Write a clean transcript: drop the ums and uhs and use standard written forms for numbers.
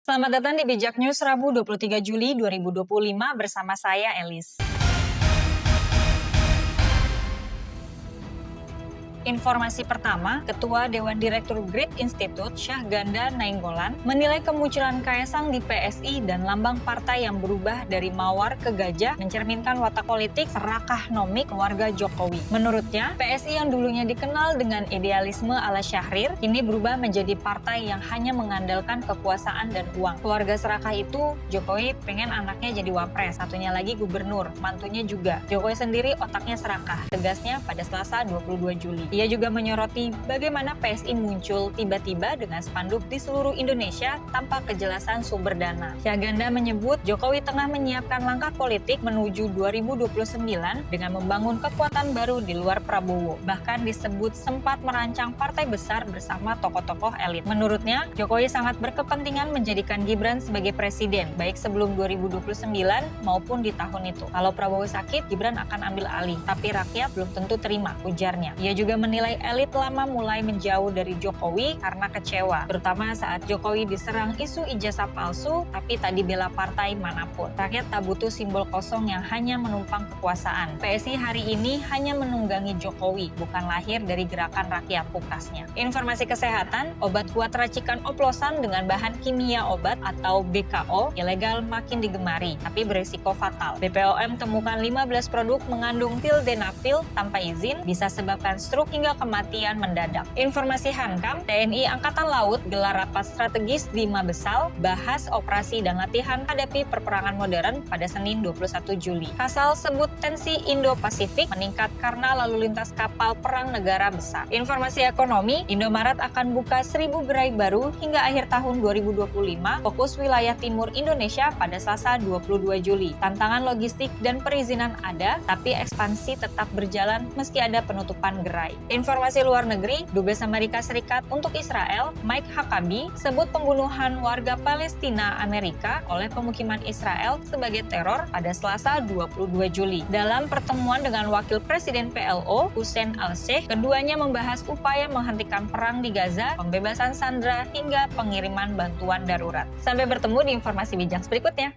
Selamat datang di Bijak News Rabu 23 Juli 2025 bersama saya Elis. Informasi pertama, Ketua Dewan Direktur Grid Institute Syahganda Nainggolan menilai kemunculan Kaesang di PSI dan lambang partai yang berubah dari mawar ke gajah mencerminkan watak politik serakah nomik keluarga Jokowi. Menurutnya, PSI yang dulunya dikenal dengan idealisme ala Syahrir, kini berubah menjadi partai yang hanya mengandalkan kekuasaan dan uang. Keluarga serakah itu, Jokowi pengen anaknya jadi wapres, satunya lagi gubernur, mantunya juga. Jokowi sendiri otaknya serakah, tegasnya pada Selasa 22 Juli. Ia juga menyoroti bagaimana PSI muncul tiba-tiba dengan spanduk di seluruh Indonesia tanpa kejelasan sumber dana. Syahganda menyebut Jokowi tengah menyiapkan langkah politik menuju 2029 dengan membangun kekuatan baru di luar Prabowo. Bahkan disebut sempat merancang partai besar bersama tokoh-tokoh elit. Menurutnya, Jokowi sangat berkepentingan menjadikan Gibran sebagai presiden, baik sebelum 2029 maupun di tahun itu. Kalau Prabowo sakit, Gibran akan ambil alih, tapi rakyat belum tentu terima, ujarnya. Ia juga menilai elit lama mulai menjauh dari Jokowi karena kecewa, terutama saat Jokowi diserang isu ijazah palsu tapi tak dibela partai manapun. Rakyat tak butuh simbol kosong yang hanya menumpang kekuasaan. PSI hari ini hanya menunggangi Jokowi, bukan lahir dari gerakan rakyat, pukasnya. Informasi kesehatan, obat kuat racikan oplosan dengan bahan kimia obat atau BKO ilegal makin digemari, tapi berisiko fatal. BPOM temukan 15 produk mengandung sildenafil tanpa izin, bisa sebabkan stroke hingga kematian mendadak. Informasi Hankam, TNI Angkatan Laut gelar rapat strategis di Mabesal, bahas operasi dan latihan hadapi perperangan modern pada Senin 21 Juli. Kasal sebut tensi Indo-Pasifik meningkat karena lalu lintas kapal perang negara besar. Informasi ekonomi, Indomaret akan buka 1.000 gerai baru hingga akhir tahun 2025, fokus wilayah timur Indonesia pada Selasa 22 Juli. Tantangan logistik dan perizinan ada, tapi ekspansi tetap berjalan meski ada penutupan gerai. Informasi luar negeri, Dubes Amerika Serikat untuk Israel, Mike Huckabee, sebut pembunuhan warga Palestina Amerika oleh pemukiman Israel sebagai teror pada Selasa 22 Juli. Dalam pertemuan dengan Wakil Presiden PLO, Hussein Al-Sheikh, keduanya membahas upaya menghentikan perang di Gaza, pembebasan sandera, hingga pengiriman bantuan darurat. Sampai bertemu di informasi bijak berikutnya.